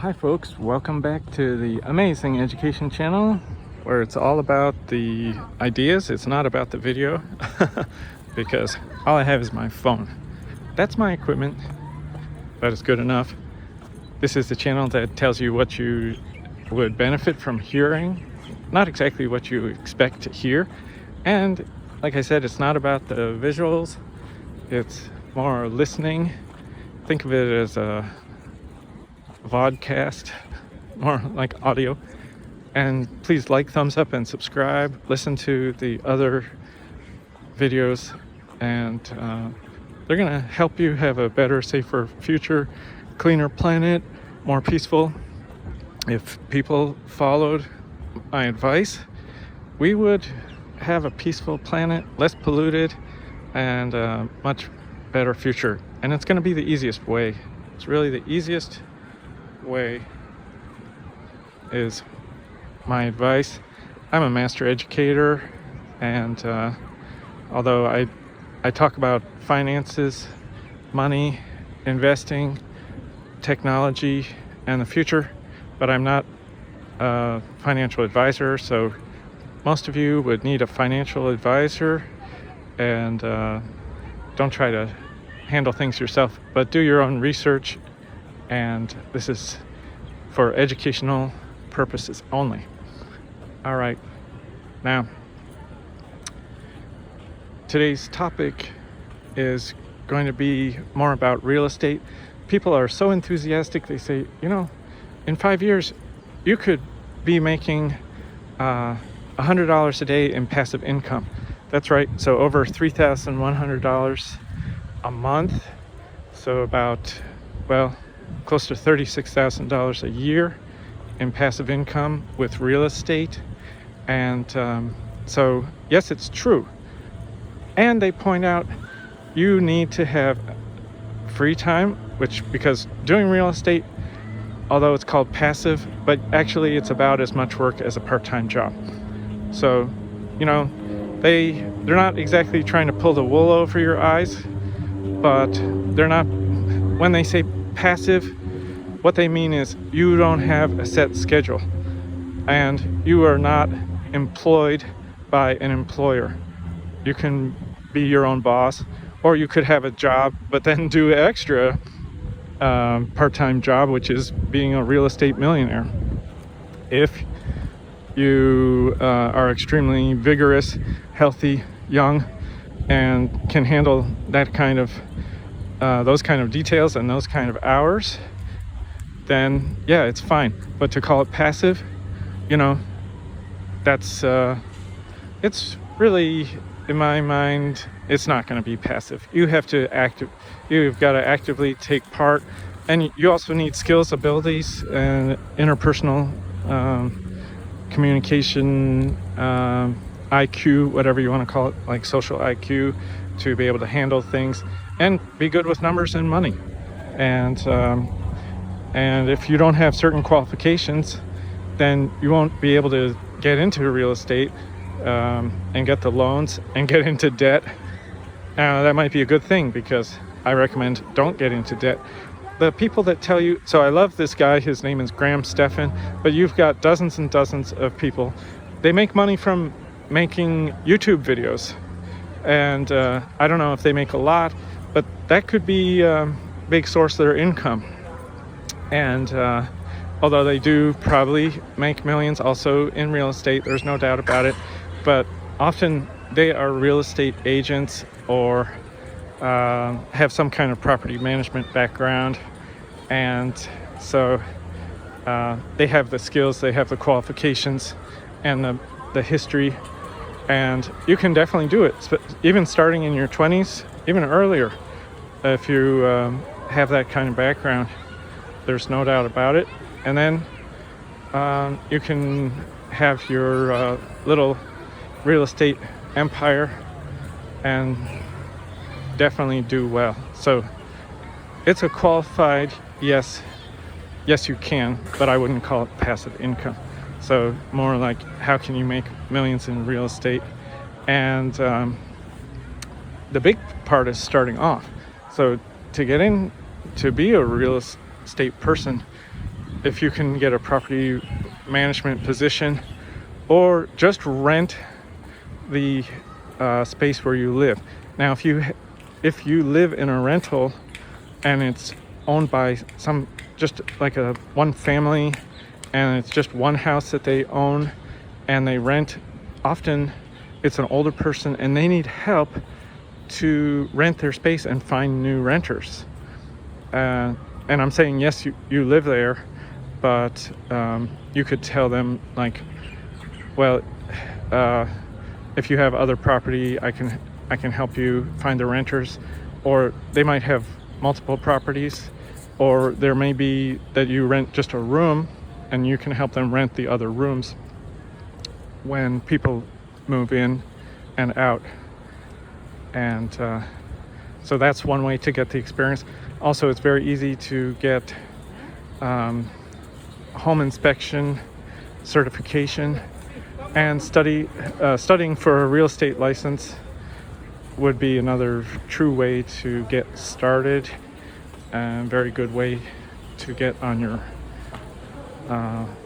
Hi folks, welcome back to the Amazing Education channel, where it's all about the ideas. It's not about the video because all I have is my phone. That's my equipment, but it's good enough. This is the channel that tells you what you would benefit from hearing, not exactly what you expect to hear. And like I said, it's not about the visuals, it's more listening. Think of it as a vodcast, more like audio. And please like, thumbs up, and subscribe. Listen to the other videos, and they're gonna help you have a better, safer future, cleaner planet, more peaceful. If people followed my advice, we would have a peaceful planet, less polluted, and a much better future. And it's gonna be the easiest way. It's really the easiest way is my advice. I'm a master educator, and although I talk about finances, money, investing, technology, and the future, but I'm not a financial advisor. So most of you would need a financial advisor, and don't try to handle things yourself, but do your own research. And this is for educational purposes only. All right, now today's topic is going to be more about real estate. People are so enthusiastic. They say, in 5 years you could be making $100 a day in passive income. That's right, so over $3,100 a month, so about, close to $36,000 a year in passive income with real estate. And so yes, it's true. And they point out you need to have free time, because doing real estate, although it's called passive, but actually it's about as much work as a part-time job. So they're not exactly trying to pull the wool over your eyes, but they're not, when they say passive, what they mean is you don't have a set schedule and you are not employed by an employer. You can be your own boss, or you could have a job but then do an extra part-time job, which is being a real estate millionaire. If you are extremely vigorous, healthy, young, and can handle that kind of those kind of details and those kind of hours, then yeah, it's fine. But to call it passive, that's it's really, in my mind, it's not going to be passive. You've got to actively take part, and you also need skills, abilities, and interpersonal communication, IQ, whatever you want to call it, like social IQ, to be able to handle things and be good with numbers and money. And if you don't have certain qualifications, then you won't be able to get into real estate and get the loans and get into debt. Now, that might be a good thing, because I recommend don't get into debt. The people that tell you, so I love this guy, his name is Graham Stephan, but you've got dozens and dozens of people. They make money from making YouTube videos. And I don't know if they make a lot, but that could be a big source of their income. And although they do probably make millions also in real estate, there's no doubt about it, but often they are real estate agents, or have some kind of property management background. And so they have the skills, they have the qualifications, and the history. And you can definitely do it, even starting in your 20s, even earlier, if you have that kind of background. There's no doubt about it. And then you can have your little real estate empire and definitely do well. So it's a qualified yes you can, but I wouldn't call it passive income. So more like, how can you make millions in real estate? And the big part is starting off. So to get in to be a real estate person, if you can get a property management position, or just rent the space where you live. Now, if you live in a rental and it's owned by just like a one family, and it's just one house that they own and they rent, often it's an older person and they need help to rent their space and find new renters. And I'm saying, yes, you live there, but you could tell them, like, well, if you have other property, I can help you find the renters. Or they might have multiple properties, or there may be that you rent just a room and you can help them rent the other rooms when people move in and out. And so that's one way to get the experience. Also, it's very easy to get home inspection certification, and studying for a real estate license would be another true way to get started, and very good way to get on your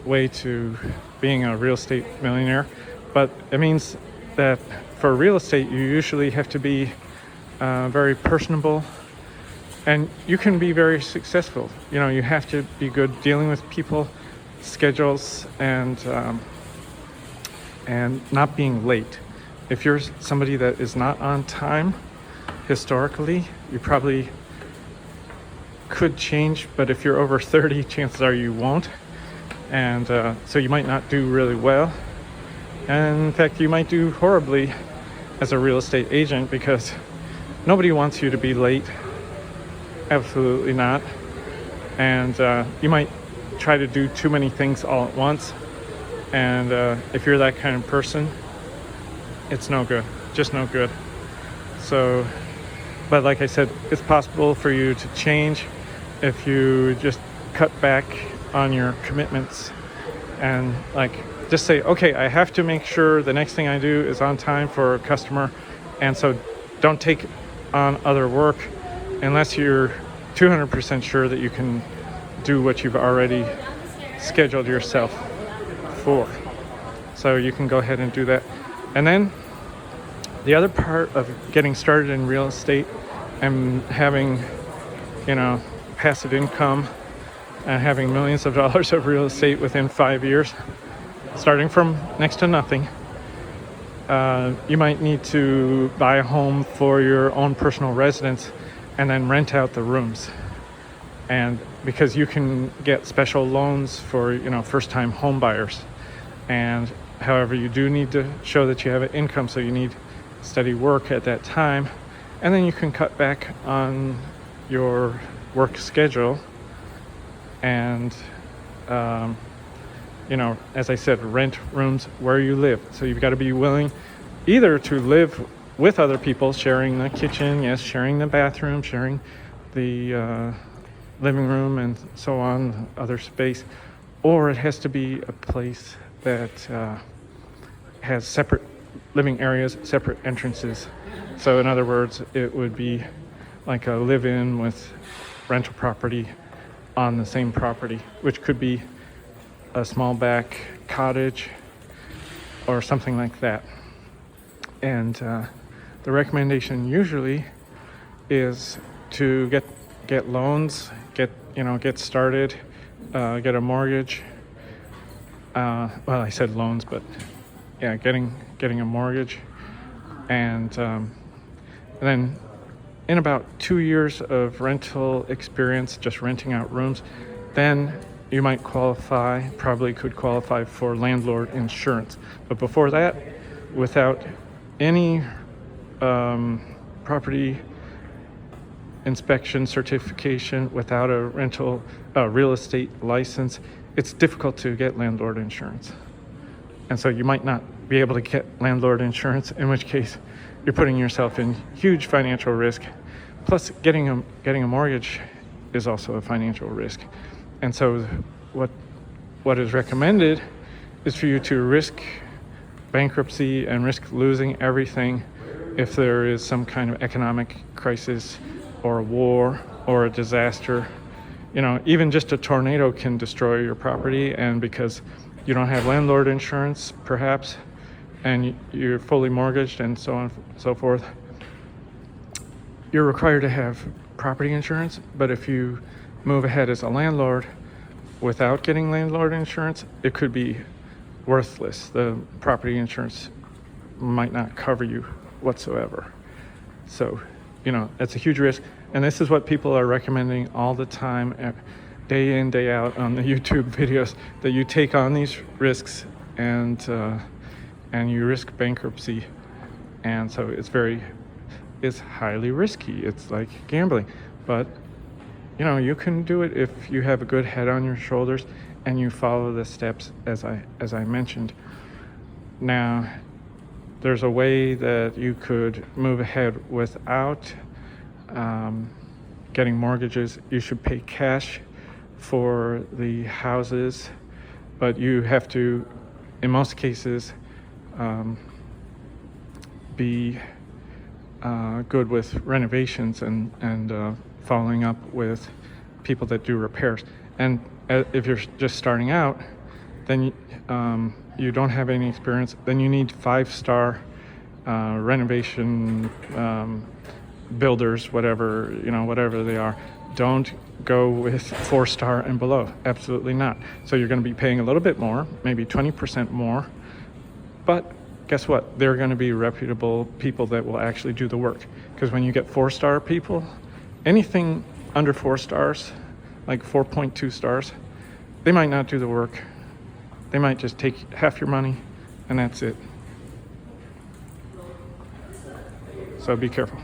way to being a real estate millionaire. But it means that for real estate, you usually have to be very personable, and you can be very successful. You know, you have to be good dealing with people, schedules, and not being late. If you're somebody that is not on time, historically, you probably could change, but if you're over 30, chances are you won't. And so you might not do really well. And in fact, you might do horribly as a real estate agent, because nobody wants you to be late. Absolutely not. And you might try to do too many things all at once. And if you're that kind of person, it's no good, just no good. So, but like I said, it's possible for you to change if you just cut back on your commitments and like just say, okay, I have to make sure the next thing I do is on time for a customer. And so don't take on other work unless you're 200% sure that you can do what you've already scheduled yourself for. So you can go ahead and do that. And then the other part of getting started in real estate and having, passive income and having millions of dollars of real estate within 5 years, starting from next to nothing, you might need to buy a home for your own personal residence and then rent out the rooms. And because you can get special loans for, first-time home buyers. And however, you do need to show that you have an income, so you need steady work at that time. And then you can cut back on your work schedule and, as I said, rent rooms where you live. So you've got to be willing either to live with other people, sharing the kitchen, yes, sharing the bathroom, sharing the living room and so on, other space, or it has to be a place that has separate living areas, separate entrances. So in other words, it would be like a live-in with rental property on the same property, which could be a small back cottage or something like that. And the recommendation usually is to get loans, get started, get a mortgage. Well, I said loans, but yeah, getting a mortgage, and then in about 2 years of rental experience, just renting out rooms, then you might probably could qualify for landlord insurance. But before that, without any property inspection certification, without a real estate license, it's difficult to get landlord insurance. And so you might not be able to get landlord insurance, in which case you're putting yourself in huge financial risk. Plus, getting a mortgage is also a financial risk. And so what is recommended is for you to risk bankruptcy and risk losing everything if there is some kind of economic crisis or a war or a disaster even just a tornado can destroy your property, and because you don't have landlord insurance, perhaps, and you're fully mortgaged and so on and so forth, you're required to have property insurance. But if you move ahead as a landlord without getting landlord insurance, it could be worthless. The property insurance might not cover you whatsoever. So, it's a huge risk. And this is what people are recommending all the time, day in, day out on the YouTube videos, that you take on these risks and you risk bankruptcy. And so it's highly risky. It's like gambling. But, you can do it if you have a good head on your shoulders and you follow the steps as I mentioned. Now, there's a way that you could move ahead without getting mortgages. You should pay cash for the houses, but you have to, in most cases, be good with renovations and following up with people that do repairs. And if you're just starting out, then you don't have any experience, then you need 5-star renovation builders, whatever they are. Don't go with 4-star and below. Absolutely not. So you're going to be paying a little bit more, maybe 20% more, but guess what? They're going to be reputable people that will actually do the work. Because when you get 4-star people, anything under 4 stars, like 4.2 stars, they might not do the work. They might just take half your money and that's it. So be careful.